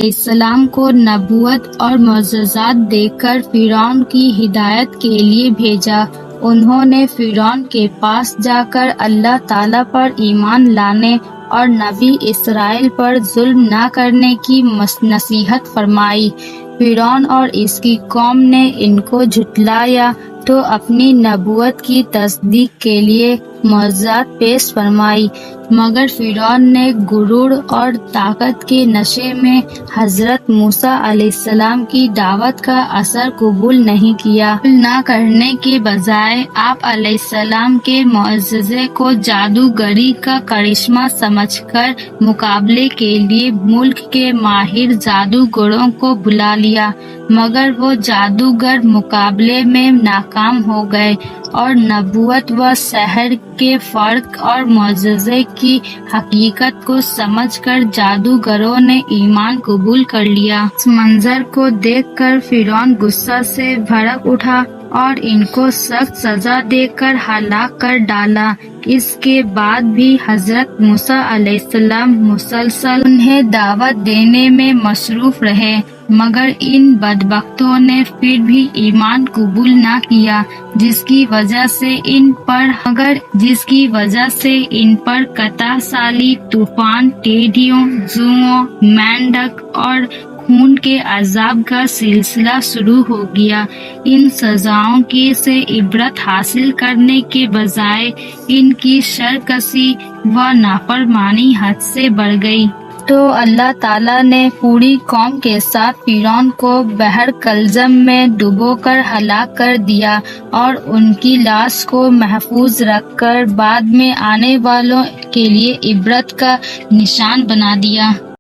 السلام کو نبوت اور معجزات دے کر فرعون کی ہدایت کے لیے بھیجا۔ انہوں نے فرعون کے پاس جا کر اللہ تعالیٰ پر ایمان لانے اور نبی اسرائیل پر ظلم نہ کرنے کی نصیحت فرمائی۔ فرعون اور اس کی قوم نے ان کو جھٹلایا تو اپنی نبوت کی تصدیق کے لیے معجزات پیش فرمائی، مگر فرعون نے غرور اور طاقت کے نشے میں حضرت موسیٰ علیہ السلام کی دعوت کا اثر قبول نہیں کیا۔ نہ کرنے کے بجائے آپ علیہ السلام کے معجزے کو جادوگری کا کرشمہ سمجھ کر مقابلے کے لیے ملک کے ماہر جادوگروں کو بلا لیا، مگر وہ جادوگر مقابلے میں ناکام ہو گئے اور نبوت و سحر کے فرق اور معجزے کی حقیقت کو سمجھ کر جادوگروں نے ایمان قبول کر لیا۔ اس منظر کو دیکھ کر فرعون غصہ سے بھڑک اٹھا اور ان کو سخت سزا دے کر ہلاک کر ڈالا۔ اس کے بعد بھی حضرت موسیٰ علیہ السلام مسلسل انہیں دعوت دینے میں مصروف رہے، مگر ان بدبختوں نے پھر بھی ایمان قبول نہ کیا، جس کی وجہ سے ان پر قحط سالی، طوفان، ٹیڈیوں، جوؤں، مینڈک اور خون کے عذاب کا سلسلہ شروع ہو گیا۔ ان سزاؤں سے عبرت حاصل کرنے کے بجائے ان کی سرکشی و نافرمانی حد سے بڑھ گئی۔ تو اللہ تعالیٰ نے پوری قوم کے ساتھ فرعون کو بحر کلزم میں ڈبو کر ہلاک کر دیا اور ان کی لاش کو محفوظ رکھ کر بعد میں آنے والوں کے لیے عبرت کا نشان بنا دیا۔